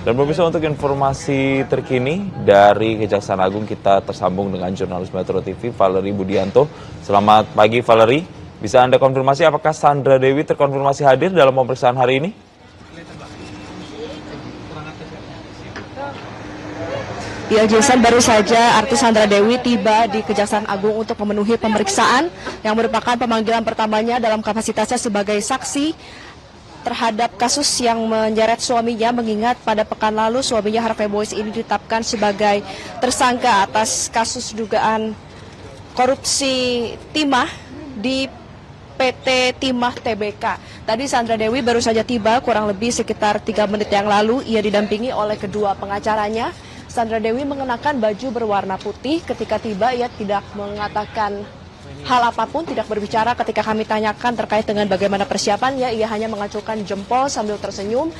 Dan pemirsa, untuk informasi terkini dari Kejaksaan Agung kita tersambung dengan jurnalis Metro TV Valerie Budianto. Selamat pagi Valerie, bisa Anda konfirmasi apakah Sandra Dewi terkonfirmasi hadir dalam pemeriksaan hari ini? Ya, Jason, baru saja artis Sandra Dewi tiba di Kejaksaan Agung untuk memenuhi pemeriksaan yang merupakan pemanggilan pertamanya dalam kapasitasnya sebagai saksi terhadap kasus yang menyeret suaminya, mengingat pada pekan lalu suaminya Harvey Boyce ini ditetapkan sebagai tersangka atas kasus dugaan korupsi timah di PT Timah Tbk. Tadi Sandra Dewi baru saja tiba kurang lebih sekitar 3 menit yang lalu. Ia didampingi oleh kedua pengacaranya. Sandra Dewi mengenakan baju berwarna putih. Ketika tiba ia tidak mengatakan hal apapun, tidak berbicara ketika kami tanyakan terkait dengan bagaimana persiapannya. Ia hanya mengacungkan jempol sambil tersenyum.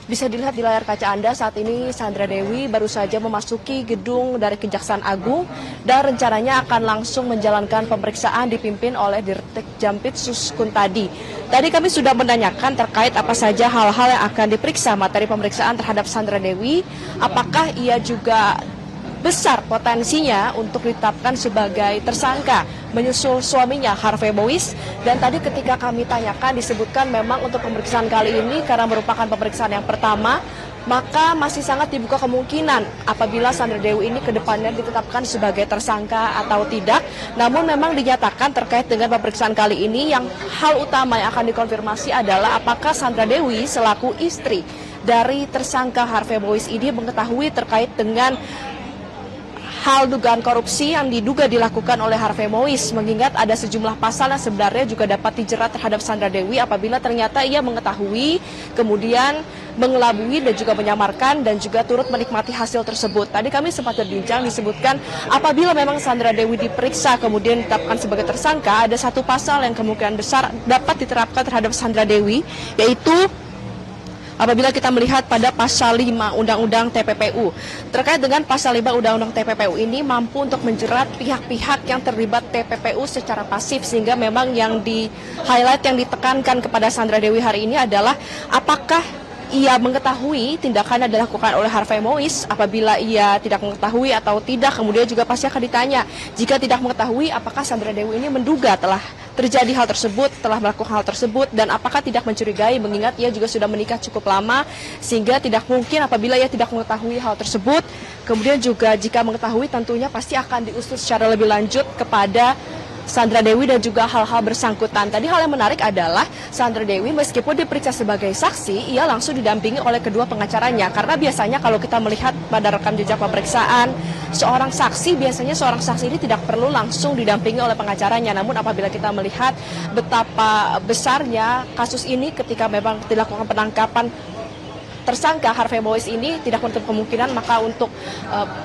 Bisa dilihat di layar kaca Anda saat ini Sandra Dewi baru saja memasuki gedung dari Kejaksaan Agung dan rencananya akan langsung menjalankan pemeriksaan dipimpin oleh Dirtek Jampitsus Kuntadi. Tadi kami sudah menanyakan terkait apa saja hal-hal yang akan diperiksa materi pemeriksaan terhadap Sandra Dewi, apakah ia juga besar potensinya untuk ditetapkan sebagai tersangka menyusul suaminya Harvey Boyce. Dan tadi ketika kami tanyakan disebutkan memang untuk pemeriksaan kali ini karena merupakan pemeriksaan yang pertama, maka masih sangat dibuka kemungkinan apabila Sandra Dewi ini kedepannya ditetapkan sebagai tersangka atau tidak. Namun memang dinyatakan terkait dengan pemeriksaan kali ini yang hal utama yang akan dikonfirmasi adalah apakah Sandra Dewi selaku istri dari tersangka Harvey Boyce ini mengetahui terkait dengan hal dugaan korupsi yang diduga dilakukan oleh Harvey Boyce, mengingat ada sejumlah pasal yang sebenarnya juga dapat dijerat terhadap Sandra Dewi apabila ternyata ia mengetahui, kemudian mengelabui dan juga menyamarkan dan juga turut menikmati hasil tersebut. Tadi kami sempat berbincang, disebutkan apabila memang Sandra Dewi diperiksa kemudian ditetapkan sebagai tersangka, ada satu pasal yang kemungkinan besar dapat diterapkan terhadap Sandra Dewi, yaitu apabila kita melihat pada pasal 5 Undang-Undang TPPU. Terkait dengan pasal 5 Undang-Undang TPPU ini mampu untuk menjerat pihak-pihak yang terlibat TPPU secara pasif, sehingga memang yang di-highlight, yang ditekankan kepada Sandra Dewi hari ini adalah apakah ia mengetahui tindakan yang dilakukan oleh Harvey Boyce. Apabila ia tidak mengetahui atau tidak, kemudian juga pasti akan ditanya. Jika tidak mengetahui, apakah Sandra Dewi ini menduga telah terjadi hal tersebut, telah melakukan hal tersebut, dan apakah tidak mencurigai, mengingat ia juga sudah menikah cukup lama, sehingga tidak mungkin apabila ia tidak mengetahui hal tersebut. Kemudian juga jika mengetahui, tentunya pasti akan diusut secara lebih lanjut kepada Sandra Dewi dan juga hal-hal bersangkutan. Tadi hal yang menarik adalah Sandra Dewi meskipun diperiksa sebagai saksi, ia langsung didampingi oleh kedua pengacaranya. Karena biasanya kalau kita melihat pada rekam jejak pemeriksaan seorang saksi, biasanya seorang saksi ini tidak perlu langsung didampingi oleh pengacaranya. Namun apabila kita melihat betapa besarnya kasus ini ketika memang dilakukan penangkapan tersangka Harvey Boyce ini, tidak menutup kemungkinan maka untuk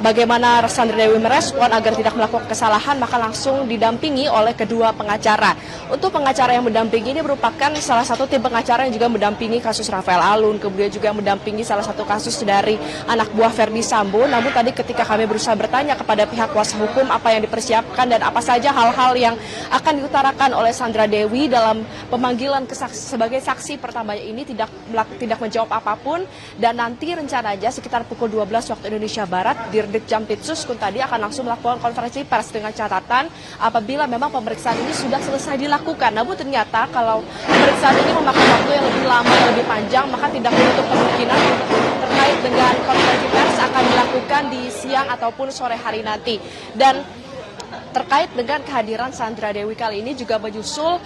bagaimana Sandra Dewi merespon agar tidak melakukan kesalahan, maka langsung didampingi oleh kedua pengacara. Untuk pengacara yang mendampingi ini merupakan salah satu tim pengacara yang juga mendampingi kasus Rafael Alun, kemudian juga mendampingi salah satu kasus dari anak buah Verdi Sambo. Namun tadi ketika kami berusaha bertanya kepada pihak kuasa hukum apa yang dipersiapkan dan apa saja hal-hal yang akan diutarakan oleh Sandra Dewi dalam pemanggilan sebagai saksi pertamanya ini, tidak menjawab apapun. Dan nanti rencananya sekitar pukul 12 waktu Indonesia Barat, Dirdik Jampitsus Kuntadi akan langsung melakukan konferensi pers dengan catatan apabila memang pemeriksaan ini sudah selesai dilakukan. Namun ternyata kalau pemeriksaan ini memakan waktu yang lebih lama, yang lebih panjang, maka tidak menutup kemungkinan terkait dengan konferensi pers akan dilakukan di siang ataupun sore hari nanti. Dan terkait dengan kehadiran Sandra Dewi kali ini juga menyusul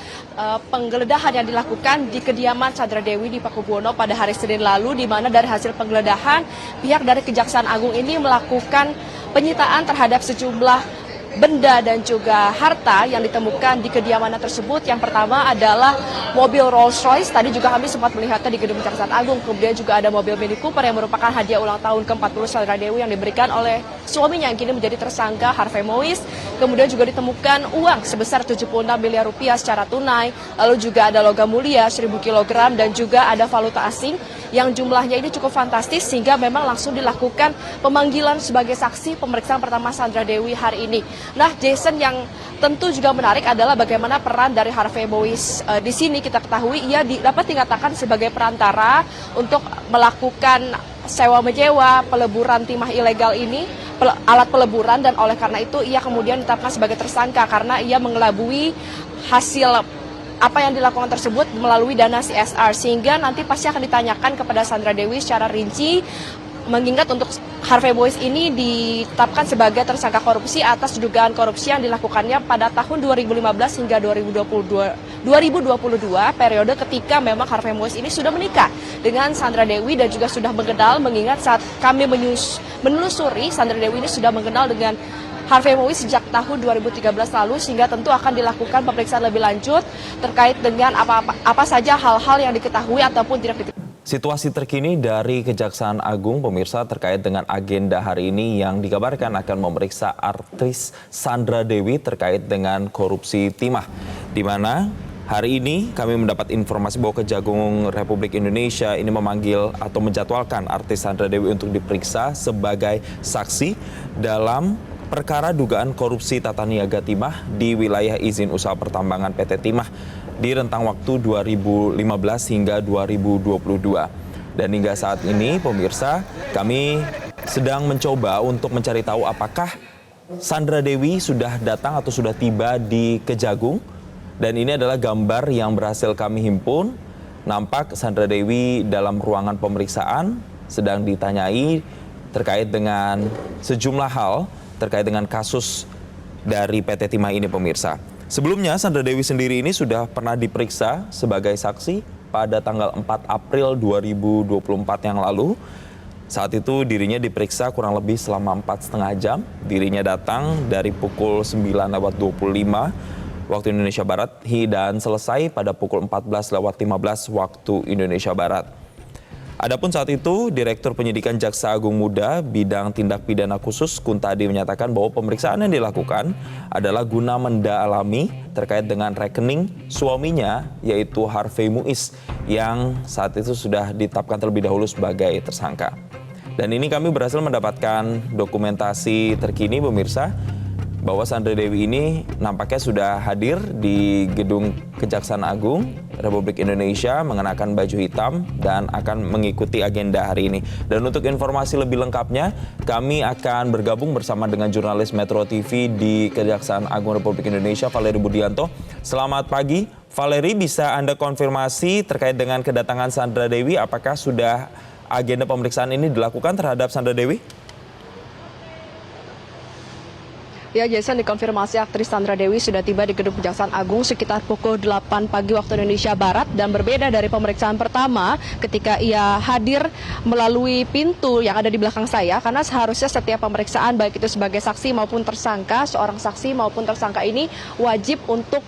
penggeledahan yang dilakukan di kediaman Sandra Dewi di Pakubuwono pada hari Senin lalu, di mana dari hasil penggeledahan pihak dari Kejaksaan Agung ini melakukan penyitaan terhadap sejumlah benda dan juga harta yang ditemukan di kediaman tersebut. Yang pertama adalah mobil Rolls Royce, tadi juga kami sempat melihatnya di gedung Kejaksaan Agung. Kemudian juga ada mobil Mini Cooper yang merupakan hadiah ulang tahun ke-40 Sandra Dewi yang diberikan oleh suaminya yang kini menjadi tersangka Harvey Boyce. Kemudian juga ditemukan uang sebesar 76 miliar rupiah secara tunai, lalu juga ada logam mulia 1000 kg dan juga ada valuta asing yang jumlahnya ini cukup fantastis sehingga memang langsung dilakukan pemanggilan sebagai saksi pemeriksaan pertama Sandra Dewi hari ini. Nah, Jason, yang tentu juga menarik adalah bagaimana peran dari Harvey Boyce di sini. Kita ketahui ia dapat dikatakan sebagai perantara untuk melakukan sewa menyewa peleburan timah ilegal ini, alat peleburan, dan oleh karena itu ia kemudian ditetapkan sebagai tersangka karena ia mengelabui hasil apa yang dilakukan tersebut melalui dana CSR, sehingga nanti pasti akan ditanyakan kepada Sandra Dewi secara rinci, mengingat untuk Harvey Boyce ini ditetapkan sebagai tersangka korupsi atas dugaan korupsi yang dilakukannya pada tahun 2015 hingga 2022 periode ketika memang Harvey Boyce ini sudah menikah dengan Sandra Dewi dan juga sudah mengenal, mengingat saat kami menelusuri Sandra Dewi ini sudah mengenal dengan Harvey Boyce sejak tahun 2013 lalu, sehingga tentu akan dilakukan pemeriksaan lebih lanjut terkait dengan apa saja hal-hal yang diketahui ataupun tidak diketahui. Situasi terkini dari Kejaksaan Agung, pemirsa, terkait dengan agenda hari ini yang dikabarkan akan memeriksa artis Sandra Dewi terkait dengan korupsi timah. Di mana hari ini kami mendapat informasi bahwa Kejagung Republik Indonesia ini memanggil atau menjadwalkan artis Sandra Dewi untuk diperiksa sebagai saksi dalam perkara dugaan korupsi tata niaga timah di wilayah izin usaha pertambangan PT Timah di rentang waktu 2015 hingga 2022. Dan hingga saat ini, pemirsa, kami sedang mencoba untuk mencari tahu apakah Sandra Dewi sudah datang atau sudah tiba di Kejagung. Dan ini adalah gambar yang berhasil kami himpun. Nampak Sandra Dewi dalam ruangan pemeriksaan sedang ditanyai terkait dengan sejumlah hal terkait dengan kasus dari PT Timah ini, pemirsa. Sebelumnya, Sandra Dewi sendiri ini sudah pernah diperiksa sebagai saksi pada tanggal 4 April 2024 yang lalu. Saat itu dirinya diperiksa kurang lebih selama 4,5 jam. Dirinya datang dari pukul 9:25 waktu Indonesia Barat dan selesai pada pukul 14:15 waktu Indonesia Barat. Adapun saat itu, Direktur Penyidikan Jaksa Agung Muda Bidang Tindak Pidana Khusus Kuntadi menyatakan bahwa pemeriksaan yang dilakukan adalah guna mendalami terkait dengan rekening suaminya, yaitu Harvey Boyce, yang saat itu sudah ditetapkan terlebih dahulu sebagai tersangka. Dan ini kami berhasil mendapatkan dokumentasi terkini, pemirsa, bahwa Sandra Dewi ini nampaknya sudah hadir di gedung Kejaksaan Agung Republik Indonesia mengenakan baju hitam dan akan mengikuti agenda hari ini. Dan untuk informasi lebih lengkapnya, kami akan bergabung bersama dengan jurnalis Metro TV di Kejaksaan Agung Republik Indonesia, Valery Budianto. Selamat pagi, Valery, bisa Anda konfirmasi terkait dengan kedatangan Sandra Dewi? Apakah sudah agenda pemeriksaan ini dilakukan terhadap Sandra Dewi? Ya, Jason, dikonfirmasi aktris Sandra Dewi sudah tiba di gedung Kejaksaan Agung sekitar pukul 8 pagi waktu Indonesia Barat, dan berbeda dari pemeriksaan pertama ketika ia hadir melalui pintu yang ada di belakang saya, karena seharusnya setiap pemeriksaan baik itu sebagai saksi maupun tersangka, seorang saksi maupun tersangka ini wajib untuk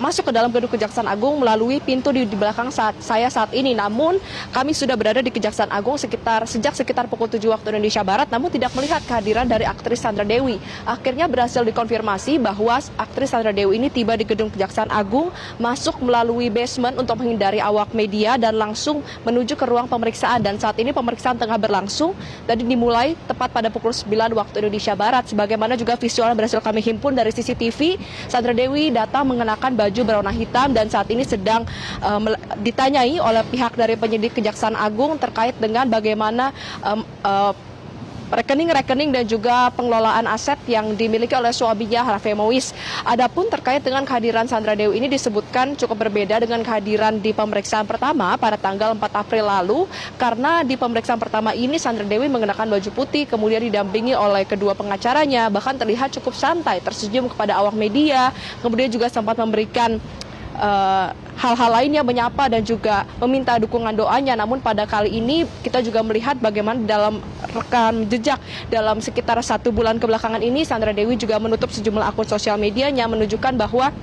masuk ke dalam gedung Kejaksaan Agung melalui pintu di belakang saya saat ini. Namun kami sudah berada di Kejaksaan Agung sejak sekitar pukul 7 waktu Indonesia Barat, namun tidak melihat kehadiran dari aktris Sandra Dewi. Akhirnya berhasil dikonfirmasi bahwa aktris Sandra Dewi ini tiba di gedung Kejaksaan Agung, masuk melalui basement untuk menghindari awak media dan langsung menuju ke ruang pemeriksaan. Dan saat ini pemeriksaan tengah berlangsung, tadi dimulai tepat pada pukul 9 waktu Indonesia Barat. Sebagaimana juga visual yang berhasil kami himpun dari CCTV, Sandra Dewi datang mengenakan baju berwarna hitam dan saat ini sedang ditanyai oleh pihak dari penyidik Kejaksaan Agung terkait dengan bagaimana rekening-rekening dan juga pengelolaan aset yang dimiliki oleh suaminya Harvey Boyce. Adapun terkait dengan kehadiran Sandra Dewi ini disebutkan cukup berbeda dengan kehadiran di pemeriksaan pertama pada tanggal 4 April lalu, karena di pemeriksaan pertama ini Sandra Dewi mengenakan baju putih, kemudian didampingi oleh kedua pengacaranya, bahkan terlihat cukup santai, tersenyum kepada awak media, kemudian juga sempat memberikan hal-hal lainnya, menyapa dan juga meminta dukungan doanya. Namun pada kali ini kita juga melihat bagaimana dalam rekam jejak dalam sekitar 1 bulan kebelakangan ini Sandra Dewi juga menutup sejumlah akun sosial medianya, menunjukkan bahwa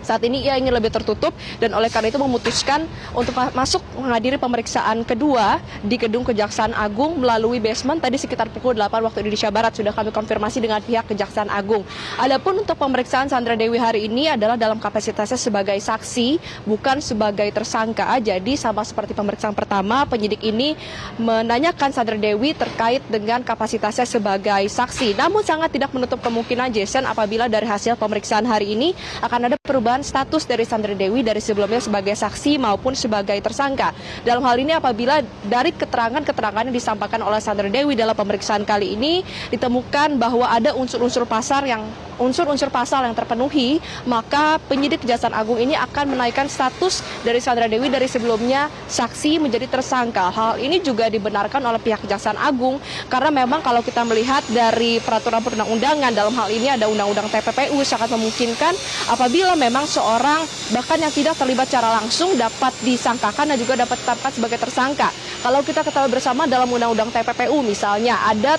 Saat ini ia ingin lebih tertutup dan oleh karena itu memutuskan untuk masuk menghadiri pemeriksaan kedua di gedung Kejaksaan Agung melalui basement tadi sekitar pukul 8 waktu Indonesia Barat. Sudah kami konfirmasi dengan pihak Kejaksaan Agung. Adapun untuk pemeriksaan Sandra Dewi hari ini adalah dalam kapasitasnya sebagai saksi, bukan sebagai tersangka. Jadi sama seperti pemeriksaan pertama, penyidik ini menanyakan Sandra Dewi terkait dengan kapasitasnya sebagai saksi. Namun sangat tidak menutup kemungkinan Jason apabila dari hasil pemeriksaan hari ini akan ada perubahan status dari Sandra Dewi dari sebelumnya sebagai saksi maupun sebagai tersangka. Dalam hal ini apabila dari keterangan-keterangan yang disampaikan oleh Sandra Dewi dalam pemeriksaan kali ini ditemukan bahwa ada unsur-unsur pasal yang terpenuhi, maka penyidik Kejaksaan Agung ini akan menaikkan status dari Sandra Dewi dari sebelumnya saksi menjadi tersangka. Hal ini juga dibenarkan oleh pihak Kejaksaan Agung karena memang kalau kita melihat dari peraturan perundang-undangan dalam hal ini ada Undang-Undang TPPU sangat memungkinkan apabila memang seorang bahkan yang tidak terlibat secara langsung dapat disangkakan dan juga dapat ditetapkan sebagai tersangka. Kalau kita ketahui bersama dalam Undang-Undang TPPU misalnya ada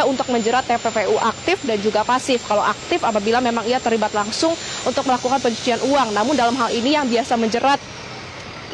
untuk menjerat TPPU aktif dan juga pasif. Kalau aktif apabila memang ia terlibat langsung untuk melakukan pencucian uang. Namun dalam hal ini yang biasa menjerat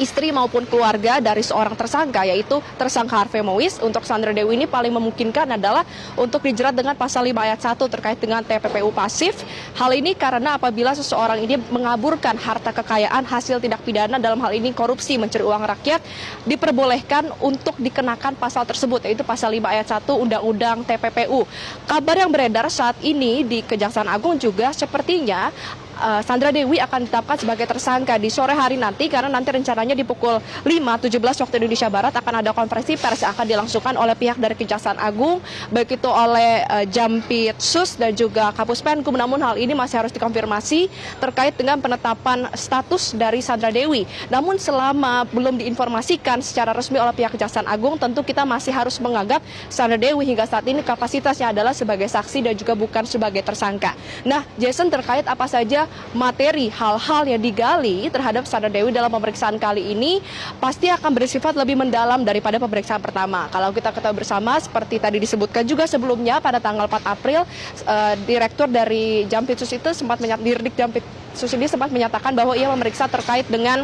istri maupun keluarga dari seorang tersangka, yaitu tersangka Harvey Mois. Untuk Sandra Dewi ini paling memungkinkan adalah untuk dijerat dengan pasal 5 ayat 1 terkait dengan TPPU pasif. Hal ini karena apabila seseorang ini mengaburkan harta kekayaan hasil tindak pidana, dalam hal ini korupsi mencuri uang rakyat, diperbolehkan untuk dikenakan pasal tersebut, yaitu pasal 5 ayat 1 Undang-Undang TPPU. Kabar yang beredar saat ini di Kejaksaan Agung juga sepertinya Sandra Dewi akan ditetapkan sebagai tersangka di sore hari nanti karena nanti rencananya di pukul 5.17 waktu Indonesia Barat akan ada konferensi pers yang akan dilangsungkan oleh pihak dari Kejaksaan Agung, baik itu oleh Jampitsus dan juga Kapus Penkum. Namun hal ini masih harus dikonfirmasi terkait dengan penetapan status dari Sandra Dewi. Namun selama belum diinformasikan secara resmi oleh pihak Kejaksaan Agung, tentu kita masih harus menganggap Sandra Dewi hingga saat ini kapasitasnya adalah sebagai saksi dan juga bukan sebagai tersangka. Nah, Jason, terkait apa saja materi hal-hal yang digali terhadap Sandra Dewi dalam pemeriksaan kali ini pasti akan bersifat lebih mendalam daripada pemeriksaan pertama. Kalau kita ketahui bersama seperti tadi disebutkan juga sebelumnya pada tanggal 4 April direktur dari Jampitsus itu Dirdik Jampitsus ini sempat menyatakan bahwa ia memeriksa terkait dengan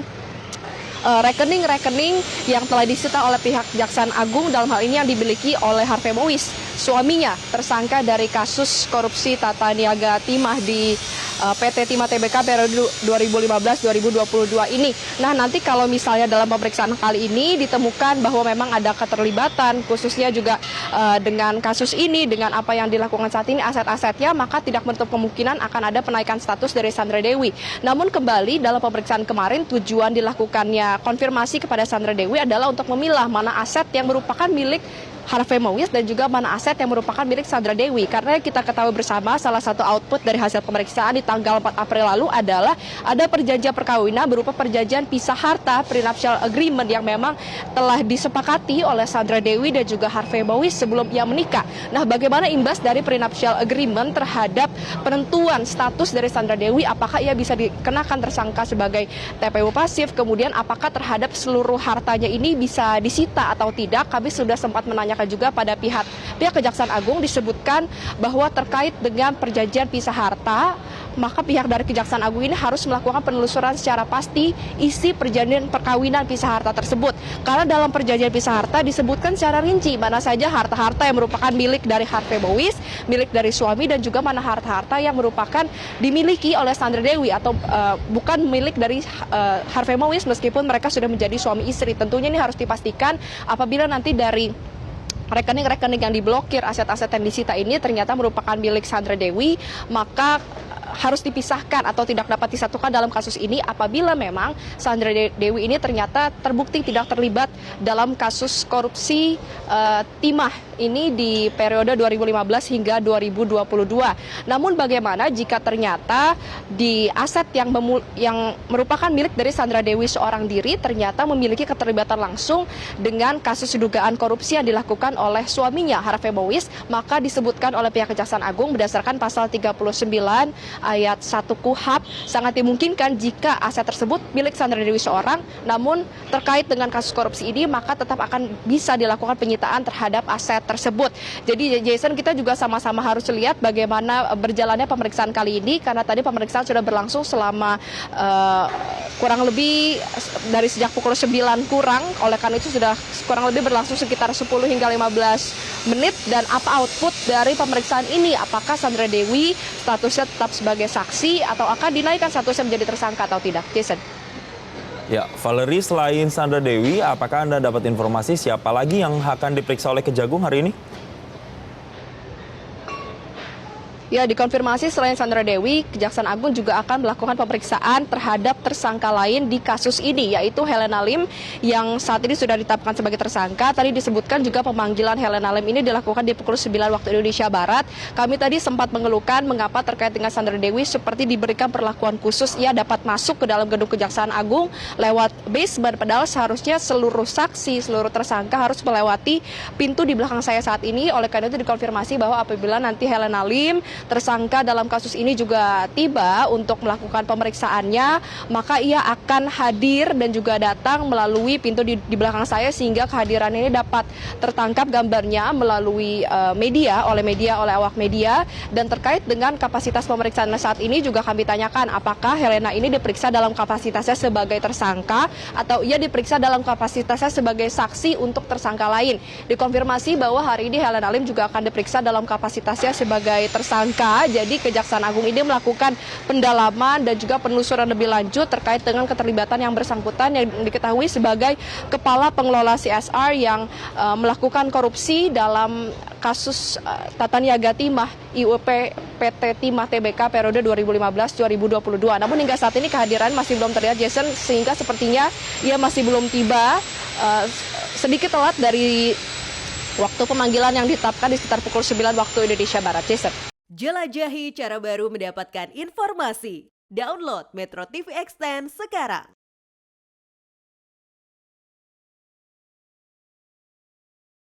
rekening-rekening yang telah disita oleh pihak Kejaksaan Agung, dalam hal ini yang dimiliki oleh Harvey Mois, suaminya tersangka dari kasus korupsi tata niaga timah di PT Timah Tbk periode 2015-2022 ini. Nah, nanti kalau misalnya dalam pemeriksaan kali ini ditemukan bahwa memang ada keterlibatan khususnya juga dengan kasus ini, dengan apa yang dilakukan saat ini, aset-asetnya, maka tidak menutup kemungkinan akan ada penaikan status dari Sandra Dewi. Namun kembali dalam pemeriksaan kemarin tujuan dilakukannya konfirmasi kepada Sandra Dewi adalah untuk memilah mana aset yang merupakan milik Harvey Mois dan juga mana aset yang merupakan milik Sandra Dewi. Karena kita ketahui bersama salah satu output dari hasil pemeriksaan di tanggal 4 April lalu adalah ada perjanjian perkawinan berupa perjanjian pisah harta prenuptial agreement yang memang telah disepakati oleh Sandra Dewi dan juga Harvey Mois sebelum ia menikah. Nah, bagaimana imbas dari prenuptial agreement terhadap penentuan status dari Sandra Dewi, apakah ia bisa dikenakan tersangka sebagai TPU pasif, kemudian apakah terhadap seluruh hartanya ini bisa disita atau tidak. Kami sudah sempat menanyakan juga pada pihak Kejaksaan Agung, disebutkan bahwa terkait dengan perjanjian pisah harta, maka pihak dari Kejaksaan Agung ini harus melakukan penelusuran secara pasti isi perjanjian perkawinan pisah harta tersebut. Karena dalam perjanjian pisah harta disebutkan secara rinci mana saja harta-harta yang merupakan milik dari Harvey Mois, milik dari suami, dan juga mana harta-harta yang merupakan dimiliki oleh Sandra Dewi atau bukan milik dari Harvey Mois meskipun mereka sudah menjadi suami istri. Tentunya ini harus dipastikan apabila nanti dari rekening-rekening yang diblokir, aset-aset yang disita ini ternyata merupakan milik Sandra Dewi, maka harus dipisahkan atau tidak dapat disatukan dalam kasus ini apabila memang Sandra Dewi ini ternyata terbukti tidak terlibat dalam kasus korupsi timah ini di periode 2015 hingga 2022. Namun bagaimana jika ternyata di aset yang merupakan milik dari Sandra Dewi seorang diri ternyata memiliki keterlibatan langsung dengan kasus dugaan korupsi yang dilakukan oleh suaminya Harvey Mois, maka disebutkan oleh pihak Kejaksaan Agung berdasarkan pasal 39 ayat 1 KUHP sangat dimungkinkan jika aset tersebut milik Sandra Dewi seorang, namun terkait dengan kasus korupsi ini maka tetap akan bisa dilakukan penyitaan terhadap aset tersebut. Jadi Jason, kita juga sama-sama harus lihat bagaimana berjalannya pemeriksaan kali ini, karena tadi pemeriksaan sudah berlangsung selama kurang lebih dari sejak pukul 9 kurang, oleh karena itu sudah kurang lebih berlangsung sekitar 10 hingga 15 menit. Dan apa output dari pemeriksaan ini? Apakah Sandra Dewi statusnya tetap sebagai saksi atau akan dinaikkan statusnya menjadi tersangka atau tidak? Jason. Ya, Valerie, selain Sandra Dewi, apakah Anda dapat informasi siapa lagi yang akan diperiksa oleh Kejagung hari ini? Ya, dikonfirmasi selain Sandra Dewi, Kejaksaan Agung juga akan melakukan pemeriksaan terhadap tersangka lain di kasus ini, yaitu Helena Lim yang saat ini sudah ditetapkan sebagai tersangka. Tadi disebutkan juga pemanggilan Helena Lim ini dilakukan di pukul 9 waktu Indonesia Barat. Kami tadi sempat mengeluhkan mengapa terkait dengan Sandra Dewi seperti diberikan perlakuan khusus, ia dapat masuk ke dalam gedung Kejaksaan Agung lewat basement, padahal seharusnya seluruh saksi, seluruh tersangka harus melewati pintu di belakang saya saat ini. Oleh karena itu dikonfirmasi bahwa apabila nanti Helena Lim, tersangka dalam kasus ini, juga tiba untuk melakukan pemeriksaannya, maka ia akan hadir dan juga datang melalui pintu di belakang saya, sehingga kehadiran ini dapat tertangkap gambarnya melalui oleh awak media. Dan terkait dengan kapasitas pemeriksaan saat ini juga kami tanyakan apakah Helena ini diperiksa dalam kapasitasnya sebagai tersangka atau ia diperiksa dalam kapasitasnya sebagai saksi untuk tersangka lain. Dikonfirmasi bahwa hari ini Helena Lim juga akan diperiksa dalam kapasitasnya sebagai tersangka. Jadi Kejaksaan Agung ini melakukan pendalaman dan juga penelusuran lebih lanjut terkait dengan keterlibatan yang bersangkutan yang diketahui sebagai kepala pengelola CSR yang melakukan korupsi dalam kasus tata niaga timah IUP PT Timah Tbk periode 2015-2022. Namun hingga saat ini kehadiran masih belum terlihat, Jason, sehingga sepertinya ia masih belum tiba, sedikit telat dari waktu pemanggilan yang ditetapkan di sekitar pukul 9 waktu Indonesia Barat. Jason. Jelajahi cara baru mendapatkan informasi. Download Metro TV Extend sekarang.